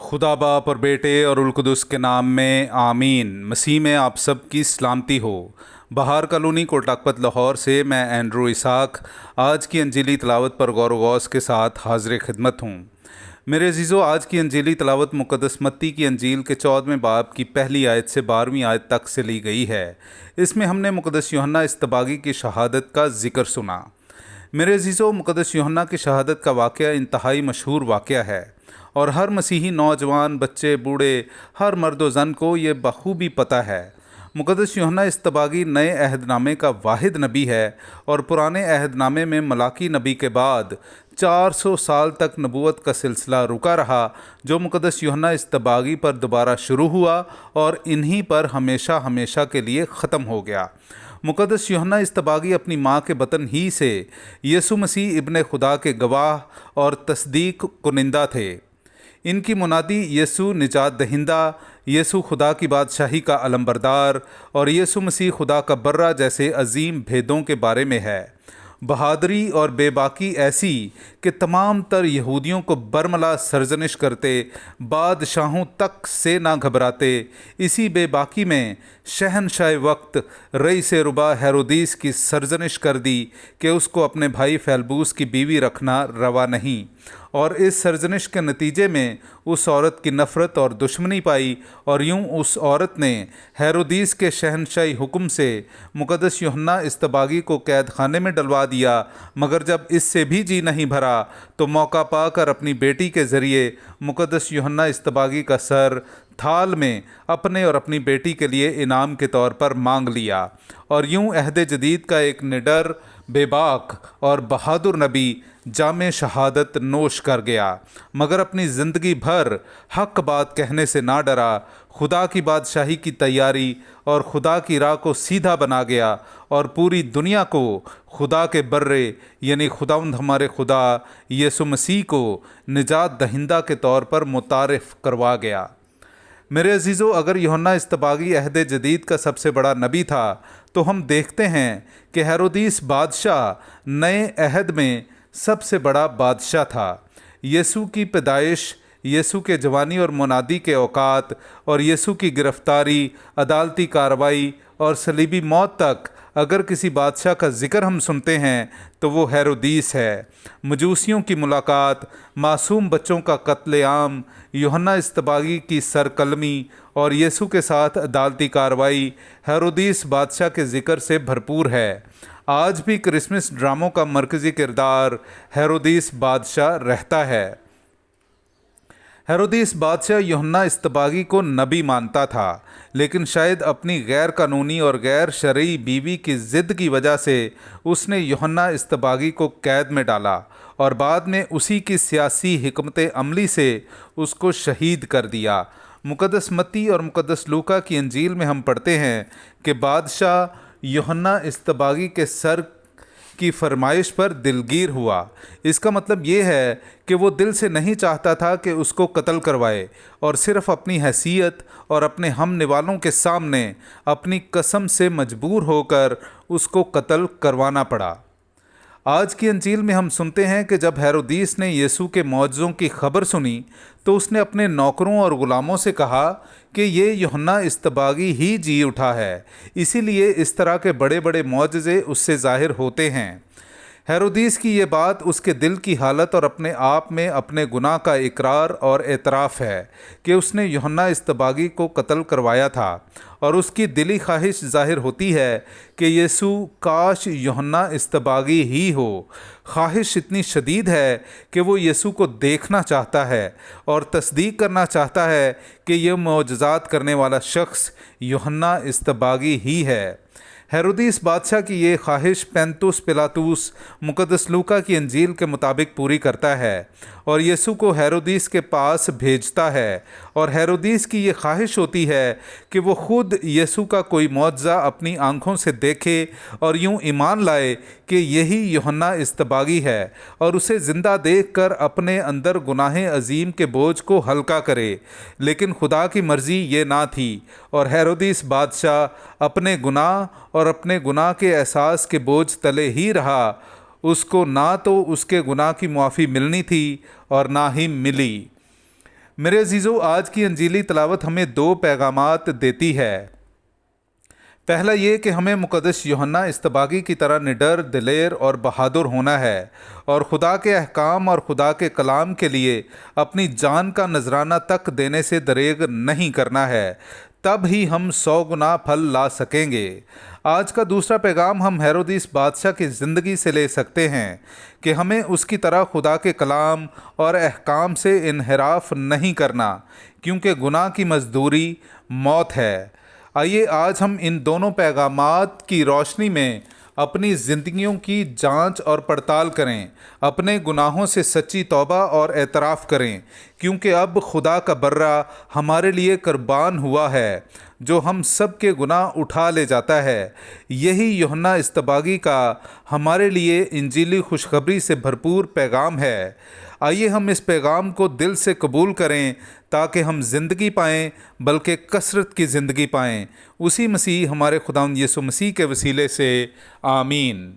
खुदा बाप और बेटे और उल-कुदस के नाम में आमीन। मसीह में आप सब की सलामती हो। बहार कॉलोनी कोटलाखपत लाहौर से मैं एंड्रू इसाक आज की अंजीली तलावत पर गौर व गौस के साथ हाजिर खिदमत हूँ। मेरे अजीज़ों, आज की अंजीली तलावत मुक़द्दस मत्ती की अंजील के 14वें बाब की पहली आयत से 12वीं आयत तक से ली गई है। इसमें हमने मुक़द्दस यूहन्ना इस्तबागी की शहादत का ज़िक्र सुना। मेरे अजीज़ों, मुक़द्दस यूहन्ना की शहादत का वाक़या इंतहाई मशहूर वाक़या है और हर मसीही नौजवान, बच्चे, बूढ़े, हर मर्द व ज़न को ये बखूबी पता है। मुक़द्दस यूहन्ना इस्तबागी नए अहदनामे का वाहिद नबी है और पुराने अहदनामे में मलाकी नबी के बाद 400 साल तक नबूवत का सिलसिला रुका रहा, जो मुक़द्दस यूहन्ना इस्तबागी पर दोबारा शुरू हुआ और इन्हीं पर हमेशा हमेशा के लिए ख़त्म हो गया। मुक़द्दस यूहन्ना इस्तबागी अपनी माँ के बतन ही से यीशु मसीह इब्ने खुदा के गवाह और तस्दीक कुनिंदा थे। इनकी मुनादी यीशु निजात दहिंदा, यीशु खुदा की बादशाही का अलमबरदार और यीशु मसीह खुदा का बर्रा जैसे अजीम भेदों के बारे में है। बहादुरी और बेबाकी ऐसी कि तमाम तर यहूदियों को बरमला सरजनिश करते, बादशाहों तक से ना घबराते। इसी बेबाकी में शहनशाह वक्त रईस रुबा हेरोदीस की सरजनिश कर दी कि उसको अपने भाई फैलबूस की बीवी रखना रवा नहीं, और इस सरजनिश के नतीजे में उस औरत की नफ़रत और दुश्मनी पाई और यूं उस औरत ने हेरोदीस के शहनशाही हुक्म से मुक़द्दस यूहन्ना इस्तबागी को कैद खाने में डलवा दिया। मगर जब इससे भी जी नहीं भरा तो मौका पाकर अपनी बेटी के ज़रिए मुक़द्दस यूहन्ना इस्तबागी का सर थाल में अपने और अपनी बेटी के लिए इनाम के तौर पर मांग लिया और यूं अहद जदीद का एक निडर, बेबाक और बहादुर नबी जामे शहादत नोश कर गया। मगर अपनी ज़िंदगी भर हक बात कहने से ना डरा, खुदा की बादशाही की तैयारी और खुदा की राह को सीधा बना गया और पूरी दुनिया को खुदा के बर्रे यानी खुदावंद हमारे खुदा यीशु मसीह को निजात दहिंदा के तौर पर मुतारिफ़ करवा गया। मेरे अजीज़ों, अगर यूहन्ना इस्तबागी अहद जदीद का सबसे बड़ा नबी था तो हम देखते हैं कि हेरोदीस बादशाह नए अहद में सबसे बड़ा बादशाह था। यीशु की पैदाइश, यीशु के जवानी और मुनादी के औकात और यीशु की गिरफ्तारी, अदालती कार्रवाई और सलीबी मौत तक अगर किसी बादशाह का ज़िक्र हम सुनते हैं तो वो हेरोदीस है। मजूसियों की मुलाकात, मासूम बच्चों का कत्लेआम, यूहन्ना इस्तबागी की सरकलमी और यीशु के साथ अदालती कार्रवाई हेरोदीस बादशाह के ज़िक्र से भरपूर है। आज भी क्रिसमस ड्रामों का मरकज़ी किरदार हेरोदीस बादशाह रहता है। हेरोदीस बादशाह यूहन्ना इस्तबागी को नबी मानता था, लेकिन शायद अपनी गैर कानूनी और गैर शरई बीवी की ज़िद की वजह से उसने यूहन्ना इस्तबागी को कैद में डाला और बाद में उसी की सियासी हिकमत अमली से उसको शहीद कर दिया। मुक़द्दस मत्ती और मुक़द्दस लूका की अंजील में हम पढ़ते हैं कि बादशाह यूहन्ना इस्तबागी के सर की फरमाइश पर दिलगीर हुआ। इसका मतलब ये है कि वो दिल से नहीं चाहता था कि उसको कत्ल करवाए और सिर्फ़ अपनी हैसियत और अपने हम निवालों के सामने अपनी कसम से मजबूर होकर उसको कत्ल करवाना पड़ा। आज की अंजील में हम सुनते हैं कि जब हेरोदीस ने यीशु के मौजज़ों की खबर सुनी तो उसने अपने नौकरों और ग़ुलामों से कहा कि ये यूहन्ना इस्तबागी ही जी उठा है, इसीलिए इस तरह के बड़े बड़े मौजज़े उससे ज़ाहिर होते हैं। हेरोदीस की ये बात उसके दिल की हालत और अपने आप में अपने गुनाह का इकरार और एतराफ़ है कि उसने यूहन्ना इस्तबागी को कत्ल करवाया था, और उसकी दिली ख्वाहिश ज़ाहिर होती है कि यीशु काश यूहन्ना इस्तबागी ही हो। ख्वाहिश इतनी शदीद है कि वो यीशु को देखना चाहता है और तस्दीक करना चाहता है कि ये मौजज़ात करने वाला शख्स यूहन्ना इस्तबागी ही है। हेरोदीस बादशाह की ये ख्वाहिश पेंतुस पिलातुस मुक़द्दस लूका की अंजील के मुताबिक पूरी करता है और यीशु को हेरोदीस के पास भेजता है, और हेरोदीस की ये ख्वाहिश होती है कि वो ख़ुद यीशु का कोई मौजज़ा अपनी आँखों से देखे और यूँ ईमान लाए कि यही यूहन्ना इस्तबागी है और उसे ज़िंदा देखकर अपने अंदर गुनाह अजीम के बोझ को हल्का करे। लेकिन खुदा की मर्ज़ी ये ना थी और हेरोदीस बादशाह अपने गुनाह और अपने गुनाह के एहसास के बोझ तले ही रहा। उसको ना तो उसके गुनाह की मुआफ़ी मिलनी थी और ना ही मिली। میرے عزیزو، آج کی انجیلی تلاوت ہمیں 2 پیغامات دیتی ہے۔ پہلا یہ کہ ہمیں مقدس یوحنا اصطباغی کی طرح نڈر، دلیر اور بہادر ہونا ہے اور خدا کے احکام اور خدا کے کلام کے لیے اپنی جان کا نذرانہ تک دینے سے دریغ نہیں کرنا ہے، تب ہی ہم 100 گنا پھل لا سکیں گے۔ آج کا دوسرا پیغام ہم ہیرودیس بادشاہ کی زندگی سے لے سکتے ہیں کہ ہمیں اس کی طرح خدا کے کلام اور احکام سے انحراف نہیں کرنا، کیونکہ گناہ کی مزدوری موت ہے۔ آئیے آج ہم ان دونوں پیغامات کی روشنی میں اپنی زندگیوں کی جانچ اور پڑتال کریں، اپنے گناہوں سے سچی توبہ اور اعتراف کریں، کیونکہ اب خدا کا برہ ہمارے لیے قربان ہوا ہے جو ہم سب کے گناہ اٹھا لے جاتا ہے۔ یہی یوحنا اصطباغی کا ہمارے لیے انجیلی خوشخبری سے بھرپور پیغام ہے۔ آئیے ہم اس پیغام کو دل سے قبول کریں تاکہ ہم زندگی پائیں، بلکہ کثرت کی زندگی پائیں۔ اسی مسیح ہمارے خداوند یسوع مسیح کے وسیلے سے آمین۔